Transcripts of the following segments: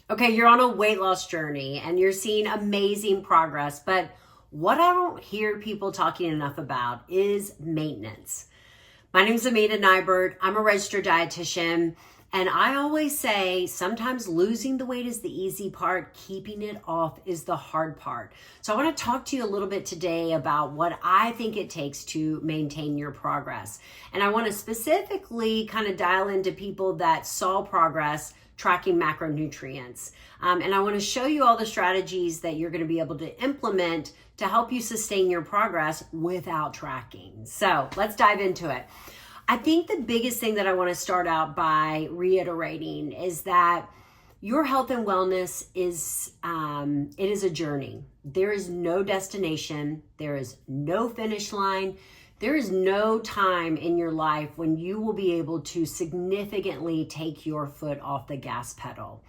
Okay, you're on a weight loss journey and you're seeing amazing progress, but what I don't hear people talking enough about is maintenance. My name is Amita Nybert. I'm a registered dietitian, and I always say sometimes losing the weight is the easy part, keeping it off is the hard part. So I want to talk to you a little bit today about what I think it takes to maintain your progress. And I want to specifically kind of dial into people that saw progress tracking macronutrients. And I want to show you all the strategies that you're going to be able to implement to help you sustain your progress without tracking. So let's dive into it. I think the biggest thing that I want to start out by reiterating is that your health and wellness is it is a journey. There is no destination. There is no finish line. There is no time in your life when you will be able to significantly take your foot off the gas pedal.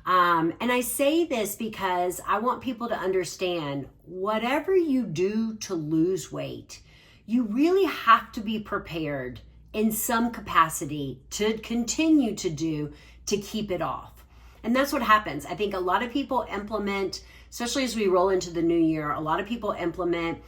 And I say this because I want people to understand whatever you do to lose weight, you really have to be prepared in some capacity to continue to do to keep it off. And that's what happens. I think a lot of people implement, especially as we roll into the new year, a lot of people implement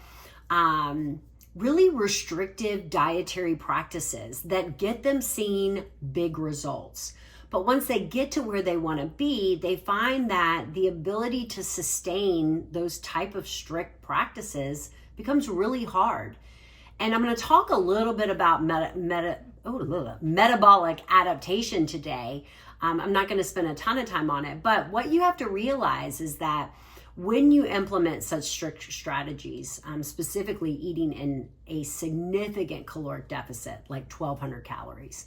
really restrictive dietary practices that get them seeing big results. But once they get to where they want to be, they find that the ability to sustain those type of strict practices becomes really hard. And I'm going to talk a little bit about metabolic adaptation today. I'm not going to spend a ton of time on it, but what you have to realize is that when you implement such strict strategies, specifically eating in a significant caloric deficit, like 1,200 calories,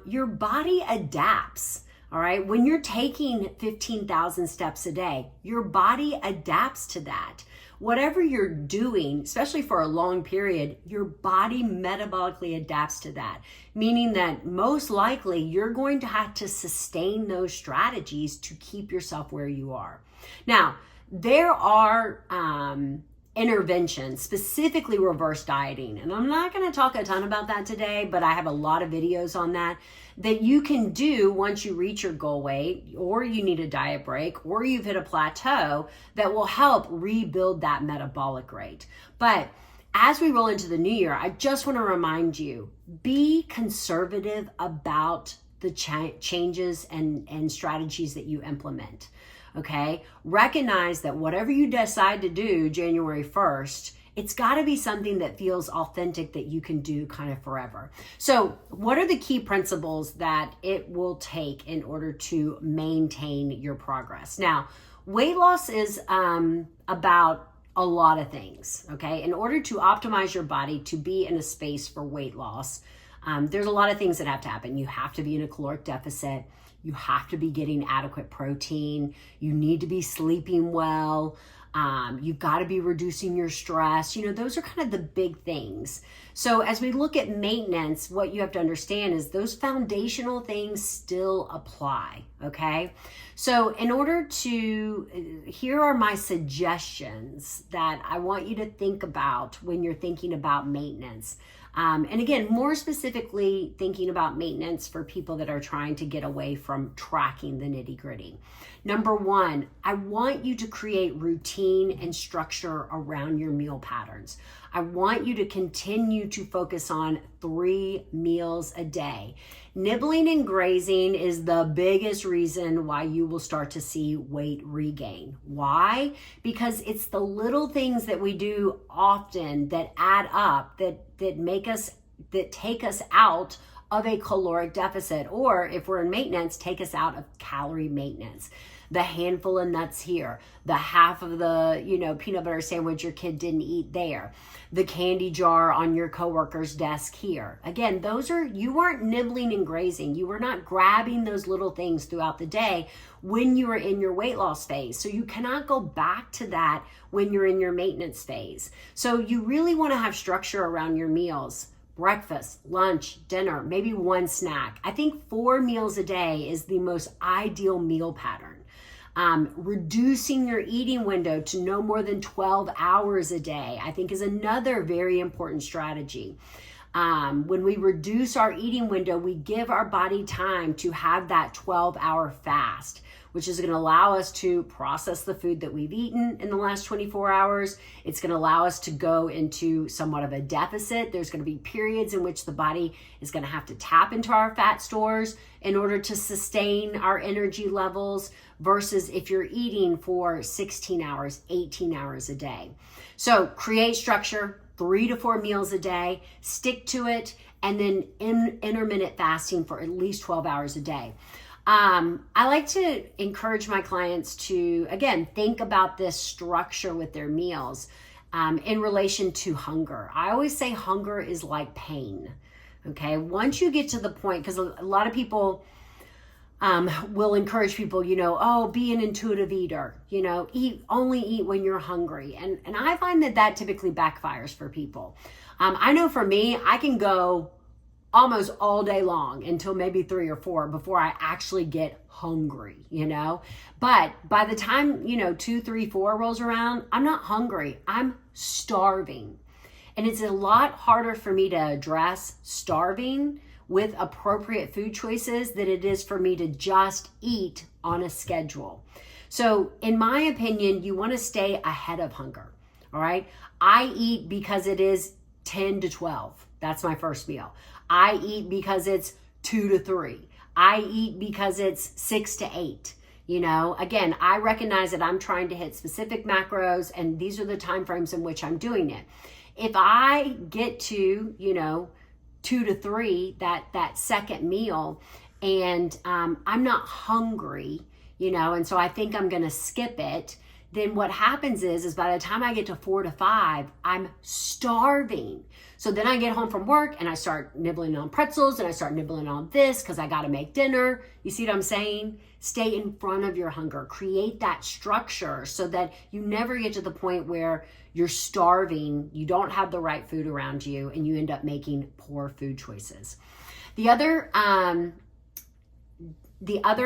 your body adapts, all right? When you're taking 15,000 steps a day, your body adapts to that. Whatever you're doing, especially for a long period, your body metabolically adapts to that, meaning that most likely you're going to have to sustain those strategies to keep yourself where you are. Now, there are interventions, specifically reverse dieting. And I'm not going to talk a ton about that today, but I have a lot of videos on that you can do once you reach your goal weight, or you need a diet break, or you've hit a plateau that will help rebuild that metabolic rate. But as we roll into the new year, I just want to remind you, be conservative about the changes and strategies that you implement. Okay, recognize that whatever you decide to do January 1st, it's got to be something that feels authentic that you can do kind of forever. So what are the key principles that it will take in order to maintain your progress? Now, weight loss is about a lot of things, okay? In order to optimize your body to be in a space for weight loss, there's a lot of things that have to happen. You have to be in a caloric deficit. You have to be getting adequate protein. You need to be sleeping well. You've got to be reducing your stress. You know, those are kind of the big things. So as we look at maintenance, what you have to understand is those foundational things still apply, okay? So in order to, here are my suggestions that I want you to think about when you're thinking about maintenance. And again, more specifically, thinking about maintenance for people that are trying to get away from tracking the nitty-gritty. Number one, I want you to create routine and structure around your meal patterns. I want you to continue to focus on 3 meals a day. Nibbling and grazing is the biggest reason why you will start to see weight regain. Why? Because it's the little things that we do often that add up, that take us out of a caloric deficit, or if we're in maintenance, take us out of calorie maintenance. The handful of nuts here, the half of the, peanut butter sandwich your kid didn't eat there, the candy jar on your coworker's desk here. Again, you weren't nibbling and grazing. You were not grabbing those little things throughout the day when you were in your weight loss phase. So you cannot go back to that when you're in your maintenance phase. So you really want to have structure around your meals. Breakfast, lunch, dinner, maybe one snack. I think 4 meals a day is the most ideal meal pattern. Reducing your eating window to no more than 12 hours a day, I think, is another very important strategy. When we reduce our eating window, we give our body time to have that 12-hour fast. which is going to allow us to process the food that we've eaten in the last 24 hours. It's going to allow us to go into somewhat of a deficit. There's going to be periods in which the body is going to have to tap into our fat stores in order to sustain our energy levels, versus if you're eating for 16 hours, 18 hours a day. So create structure, 3 to 4 meals a day, stick to it, and then intermittent fasting for at least 12 hours a day. I like to encourage my clients to, again, think about this structure with their meals in relation to hunger. I always say hunger is like pain, okay? Once you get to the point, because a lot of people will encourage people, oh, be an intuitive eater, only eat when you're hungry. And I find that typically backfires for people. I know for me, I can go almost all day long until maybe 3 or 4 before I actually get hungry, But by the time, 2, 3, 4 rolls around, I'm not hungry. I'm starving. And it's a lot harder for me to address starving with appropriate food choices than it is for me to just eat on a schedule. So in my opinion, you want to stay ahead of hunger. All right. I eat because it is 10 to 12. That's my first meal. I eat because it's 2 to 3. I eat because it's 6 to 8. Again, I recognize that I'm trying to hit specific macros, and these are the time frames in which I'm doing it. If I get to, 2 to 3, that second meal, and I'm not hungry, and so I think I'm going to skip it, then what happens is by the time I get to 4 to 5, I'm starving. So then I get home from work and I start nibbling on pretzels and I start nibbling on this because I got to make dinner. You see what I'm saying? Stay in front of your hunger. Create that structure so that you never get to the point where you're starving, you don't have the right food around you, and you end up making poor food choices. The other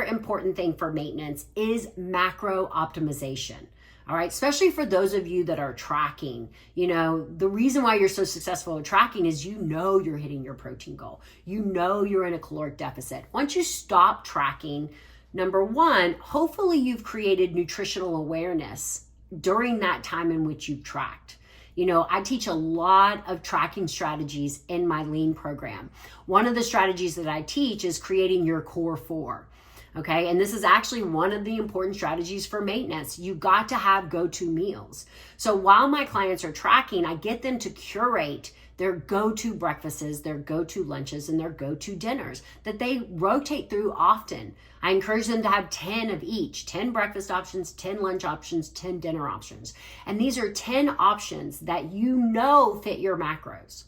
important thing for maintenance is macro optimization. All right, especially for those of you that are tracking, the reason why you're so successful at tracking is you're hitting your protein goal. You're in a caloric deficit. Once you stop tracking, number one, hopefully you've created nutritional awareness during that time in which you've tracked. I teach a lot of tracking strategies in my lean program. One of the strategies that I teach is creating your core 4. Okay, and this is actually one of the important strategies for maintenance. You've got to have go-to meals. So while my clients are tracking, I get them to curate their go-to breakfasts, their go-to lunches, and their go-to dinners that they rotate through often. I encourage them to have 10 of each, 10 breakfast options, 10 lunch options, 10 dinner options. And these are 10 options that fit your macros.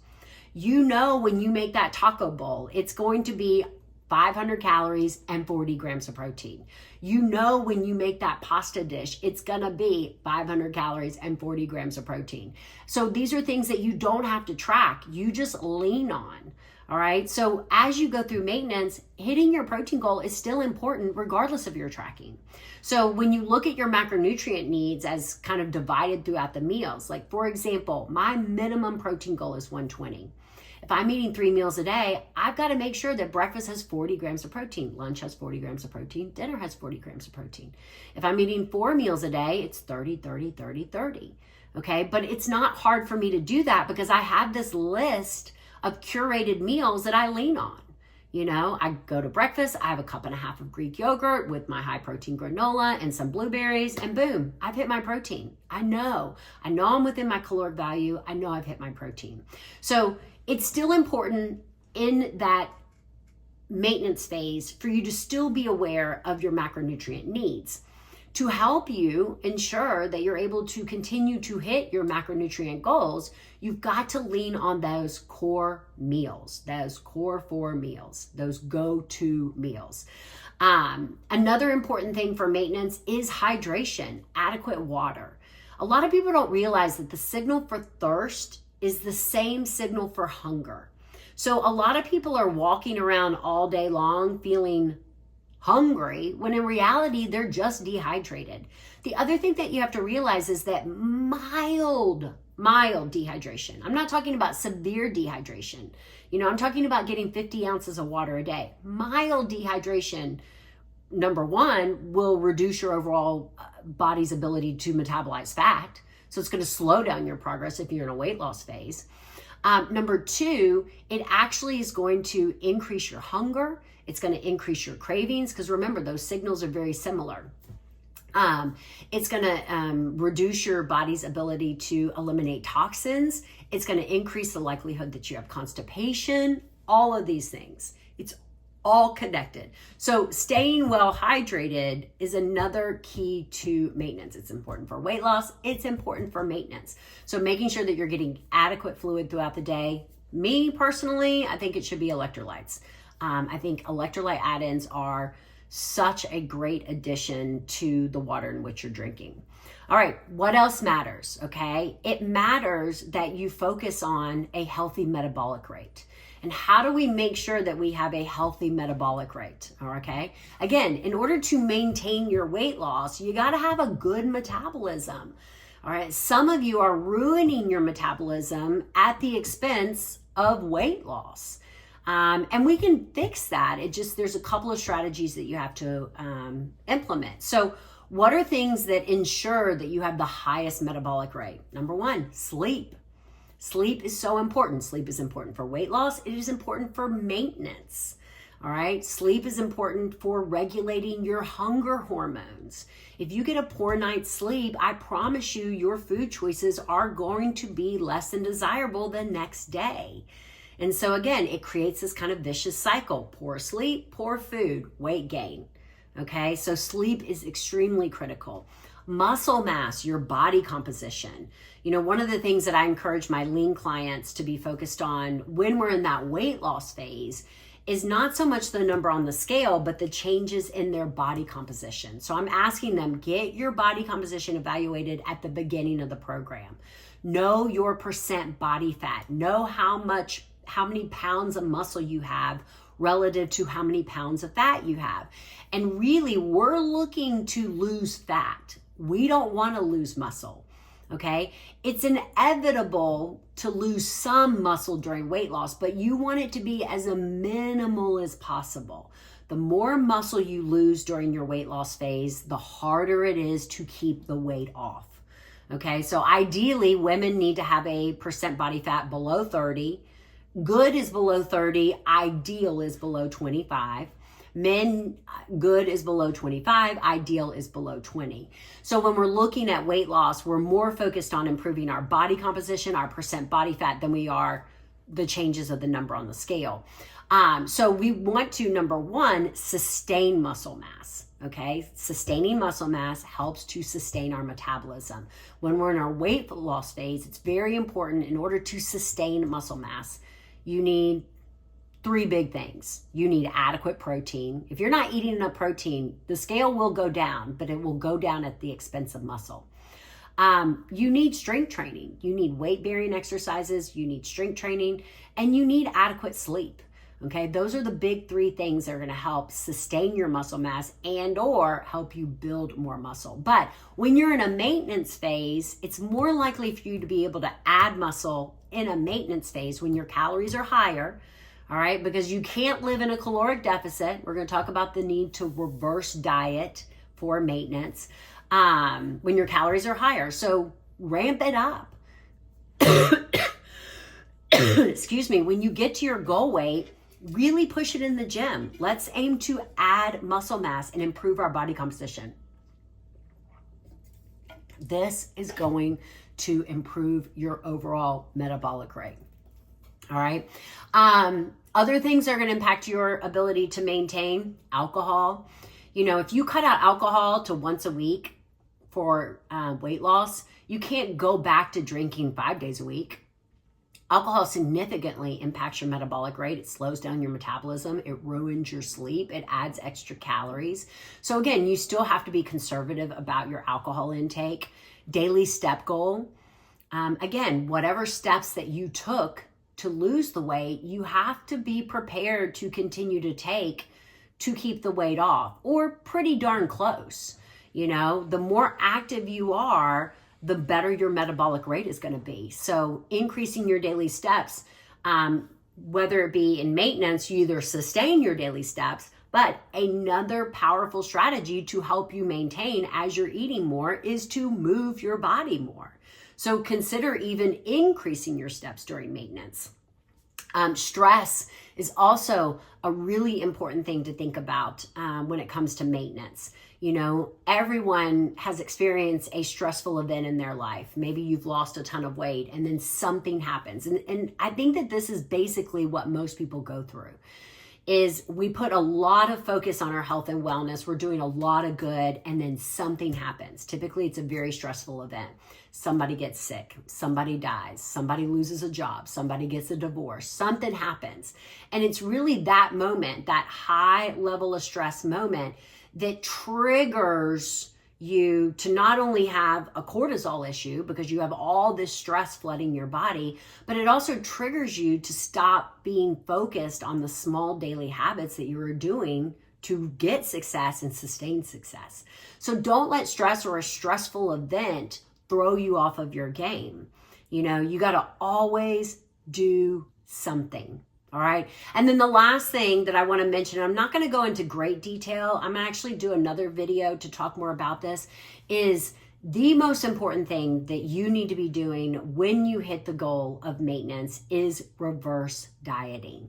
When you make that taco bowl, it's going to be 500 calories and 40 grams of protein. When you make that pasta dish, it's gonna be 500 calories and 40 grams of protein. So these are things that you don't have to track, you just lean on. All right, so as you go through maintenance, hitting your protein goal is still important regardless of your tracking. So when you look at your macronutrient needs as kind of divided throughout the meals, like for example, my minimum protein goal is 120. If I'm eating 3 meals a day, I've got to make sure that breakfast has 40 grams of protein, lunch has 40 grams of protein, dinner has 40 grams of protein. If I'm eating 4 meals a day, it's 30, 30, 30, 30. Okay, but it's not hard for me to do that because I have this list of curated meals that I lean on. I go to breakfast, I have a 1.5 cups of Greek yogurt with my high protein granola and some blueberries, and boom, I've hit my protein. I know I'm within my caloric value. I know I've hit my protein. So it's still important in that maintenance phase for you to still be aware of your macronutrient needs. To help you ensure that you're able to continue to hit your macronutrient goals, you've got to lean on those core meals, those core 4 meals, those go-to meals. Another important thing for maintenance is hydration, adequate water. A lot of people don't realize that the signal for thirst is the same signal for hunger. So a lot of people are walking around all day long feeling hungry when in reality they're just dehydrated. The other thing that you have to realize is that mild dehydration. I'm not talking about severe dehydration. I'm talking about getting 50 ounces of water a day. Mild dehydration number one, will reduce your overall body's ability to metabolize fat. So it's going to slow down your progress if you're in a weight loss phase. Number two, it actually is going to increase your hunger. It's going to increase your cravings, because remember, those signals are very similar. It's going to reduce your body's ability to eliminate toxins. It's going to increase the likelihood that you have constipation, all of these things. It's all connected. So staying well hydrated is another key to maintenance. It's important for weight loss. It's important for maintenance. So making sure that you're getting adequate fluid throughout the day. Me personally, I think it should be electrolytes. I think electrolyte add-ins are such a great addition to the water in which you're drinking. All right, what else matters, okay? It matters that you focus on a healthy metabolic rate. And how do we make sure that we have a healthy metabolic rate, okay? Again, in order to maintain your weight loss, you gotta have a good metabolism, all right? Some of you are ruining your metabolism at the expense of weight loss. And we can fix that. There's a couple of strategies that you have to implement. So what are things that ensure that you have the highest metabolic rate? Number one, sleep. Sleep is so important. Sleep is important for weight loss. It is important for maintenance. All right. Sleep is important for regulating your hunger hormones. If you get a poor night's sleep, I promise you, your food choices are going to be less than desirable the next day. And so again, it creates this kind of vicious cycle. Poor sleep, poor food, weight gain. Okay, so sleep is extremely critical. Muscle mass, your body composition. You know, one of the things that I encourage my lean clients to be focused on when we're in that weight loss phase is not so much the number on the scale, but the changes in their body composition. So I'm asking them, get your body composition evaluated at the beginning of the program. Know your percent body fat. Know how many pounds of muscle you have relative to how many pounds of fat you have. And really, we're looking to lose fat. We don't want to lose muscle, okay? It's inevitable to lose some muscle during weight loss, but you want it to be as minimal as possible. The more muscle you lose during your weight loss phase, the harder it is to keep the weight off, okay? So ideally, women need to have a percent body fat below 30. Good is below 30, ideal is below 25. Men, good is below 25, ideal is below 20. So when we're looking at weight loss, we're more focused on improving our body composition, our percent body fat, than we are the changes of the number on the scale. So we want to, number one, sustain muscle mass. Okay, sustaining muscle mass helps to sustain our metabolism. When we're in our weight loss phase, it's very important, in order to sustain muscle mass, you need three big things. You need adequate protein. If you're not eating enough protein, the scale will go down, but it will go down at the expense of muscle. You need strength training. You need weight-bearing exercises. You need strength training, and you need adequate sleep. Okay, those are the big three things that are going to help sustain your muscle mass and or help you build more muscle. But when you're in a maintenance phase, it's more likely for you to be able to add muscle in a maintenance phase when your calories are higher, all right? Because you can't live in a caloric deficit. We're going to talk about the need to reverse diet for maintenance when your calories are higher. So ramp it up. Excuse me. When you get to your goal weight, really push it in the gym. Let's aim to add muscle mass and improve our body composition. This is going to improve your overall metabolic rate. All right. Other things that are going to impact your ability to maintain: alcohol. You know, if you cut out alcohol to once a week for weight loss, you can't go back to drinking 5 days a week. Alcohol significantly impacts your metabolic rate. It slows down your metabolism. It ruins your sleep. It adds extra calories. So again, you still have to be conservative about your alcohol intake. Daily step goal. Again, whatever steps that you took to lose the weight, you have to be prepared to continue to take to keep the weight off, or pretty darn close. You know, the more active you are, the better your metabolic rate is going to be. So increasing your daily steps, whether it be in maintenance, you either sustain your daily steps, But another powerful strategy to help you maintain as you're eating more is to move your body more. So consider even increasing your steps during maintenance. Stress is also a really important thing to think about when it comes to maintenance. You know, everyone has experienced a stressful event in their life. Maybe you've lost a ton of weight and then something happens. And I think that this is basically what most people go through. Is we put a lot of focus on our health and wellness. We're doing a lot of good, and then something happens. Typically, it's a very stressful event. Somebody gets sick, somebody dies, somebody loses a job, somebody gets a divorce, something happens. And it's really that moment, that high level of stress moment, that triggers you to not only have a cortisol issue because you have all this stress flooding your body, but it also triggers you to stop being focused on the small daily habits that you are doing to get success and sustain success. So don't let stress or a stressful event throw you off of your game. You know, you got to always do something. All right. And then the last thing that I want to mention, I'm not going to go into great detail. I'm going to actually do another video to talk more about this, is the most important thing that you need to be doing when you hit the goal of maintenance is reverse dieting.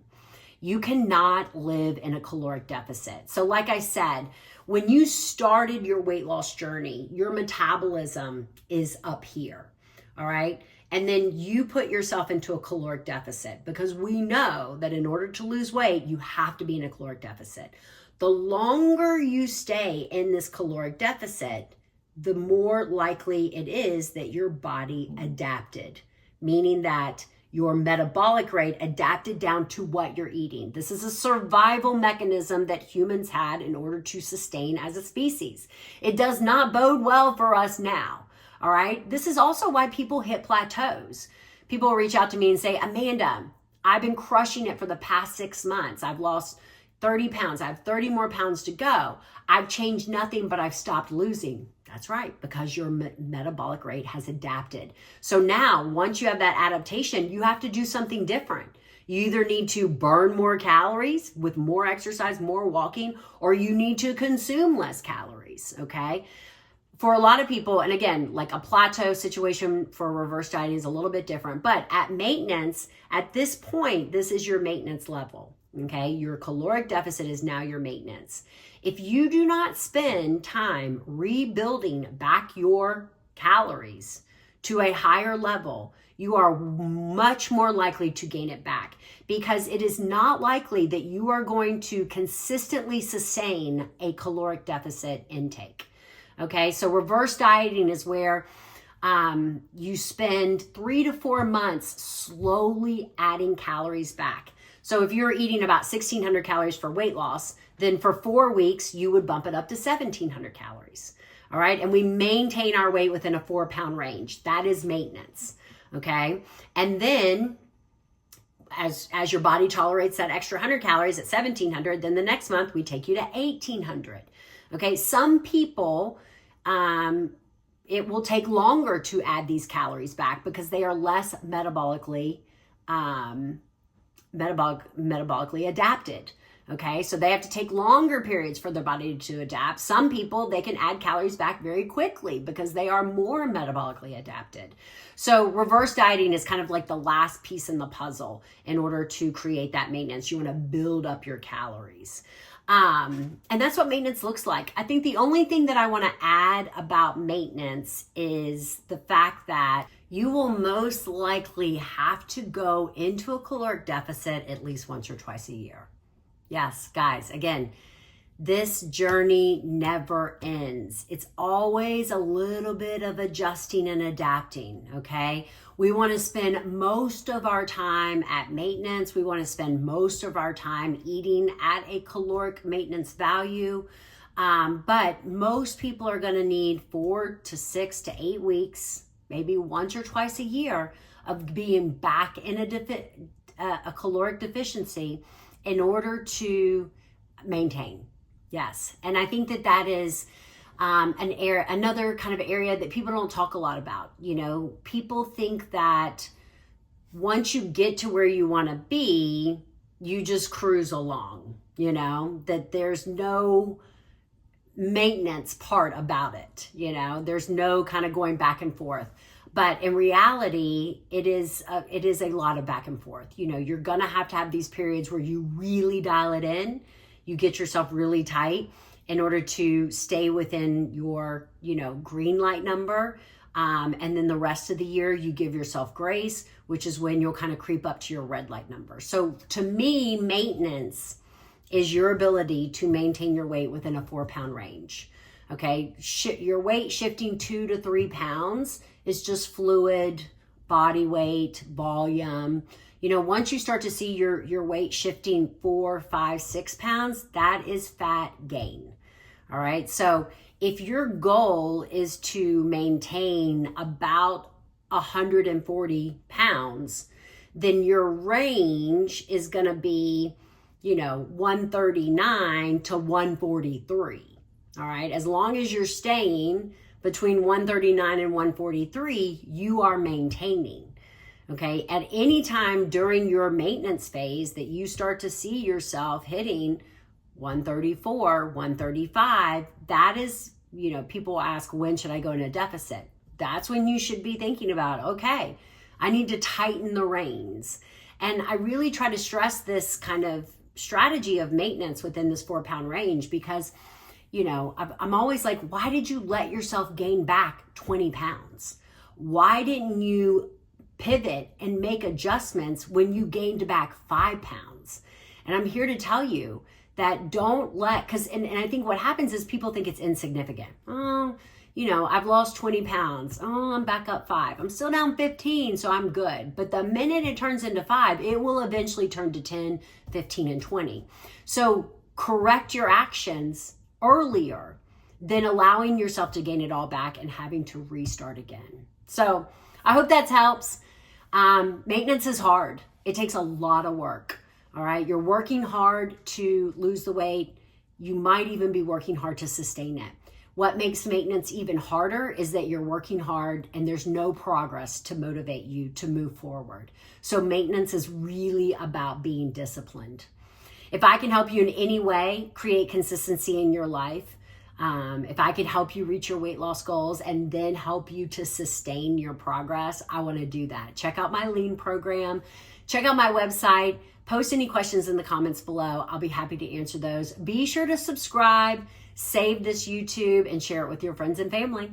You cannot live in a caloric deficit. So like I said, when you started your weight loss journey, your metabolism is up here. All right. And then you put yourself into a caloric deficit, because we know that in order to lose weight, you have to be in a caloric deficit. The longer you stay in this caloric deficit, the more likely it is that your body adapted, meaning that your metabolic rate adapted down to what you're eating. This is a survival mechanism that humans had in order to sustain as a species. It does not bode well for us now. All right. This is also why people hit plateaus. People reach out to me and say, Amanda, I've been crushing it for the past 6 months. I've lost 30 pounds. I have 30 more pounds to go. I've changed nothing, but I've stopped losing. That's right, because your metabolic rate has adapted. So now, once you have that adaptation, you have to do something different. You either need to burn more calories with more exercise, more walking, or you need to consume less calories. Okay. For a lot of people, and again, like a plateau situation for reverse dieting is a little bit different, but at maintenance, at this point, this is your maintenance level, okay? Your caloric deficit is now your maintenance. If you do not spend time rebuilding back your calories to a higher level, you are much more likely to gain it back, because it is not likely that you are going to consistently sustain a caloric deficit intake. Okay, so reverse dieting is where you spend 3 to 4 months slowly adding calories back. So if you're eating about 1,600 calories for weight loss, then for 4 weeks, you would bump it up to 1,700 calories. All right, and we maintain our weight within a 4-pound range. That is maintenance. Okay, and then as your body tolerates that extra 100 calories at 1,700, then the next month we take you to 1,800. Okay, some people, it will take longer to add these calories back because they are less metabolically adapted. Okay, so they have to take longer periods for their body to adapt. Some people, they can add calories back very quickly because they are more metabolically adapted. So reverse dieting is kind of like the last piece in the puzzle in order to create that maintenance. You want to build up your calories. And that's what maintenance looks like. I think the only thing that I want to add about maintenance is the fact that you will most likely have to go into a caloric deficit at least once or twice a year. Yes, guys, again, this journey never ends. It's always a little bit of adjusting and adapting, okay? We want to spend most of our time at maintenance. We want to spend most of our time eating at a caloric maintenance value. But most people are going to need 4 to 6 to 8 weeks, maybe once or twice a year, of being back in a caloric deficiency in order to maintain. Yes. And I think that is another kind of area that people don't talk a lot about. You know, people think that once you get to where you want to be, you just cruise along. that there's no maintenance part about it. There's no kind of going back and forth. But in reality, it is a lot of back and forth. You're going to have these periods where you really dial it in. You get yourself really tight in order to stay within your, green light number. And then the rest of the year, you give yourself grace, which is when you'll kind of creep up to your red light number. So to me, maintenance is your ability to maintain your weight within a 4-pound range. Okay, your weight shifting 2 to 3 pounds is just fluid, body weight, volume. Once you start to see your weight shifting 4, 5, 6 pounds, that is fat gain. All right, so if your goal is to maintain about 140 pounds, then your range is going to be 139 to 143. All right. As long as you're staying between 139 and 143, you are maintaining. Okay. At any time during your maintenance phase that you start to see yourself hitting 134, 135, that is, people ask, when should I go in a deficit? That's when you should be thinking about, okay, I need to tighten the reins. And I really try to stress this kind of strategy of maintenance within this 4-pound range because, I'm always like, why did you let yourself gain back 20 pounds? Why didn't you pivot and make adjustments when you gained back 5 pounds? And I'm here to tell you that don't let, and I think what happens is people think it's insignificant. Oh, I've lost 20 pounds. Oh, I'm back up 5. I'm still down 15, so I'm good. But the minute it turns into 5, it will eventually turn to 10, 15, and 20. So correct your actions earlier than allowing yourself to gain it all back and having to restart again. So I hope that helps. Maintenance is hard. It takes a lot of work. All right. You're working hard to lose the weight. You might even be working hard to sustain it. What makes maintenance even harder is that you're working hard and there's no progress to motivate you to move forward. So maintenance is really about being disciplined. If I can help you in any way create consistency in your life, if I can help you reach your weight loss goals and then help you to sustain your progress, I want to do that. Check out my lean program. Check out my website. Post any questions in the comments below. I'll be happy to answer those. Be sure to subscribe, save this YouTube, and share it with your friends and family.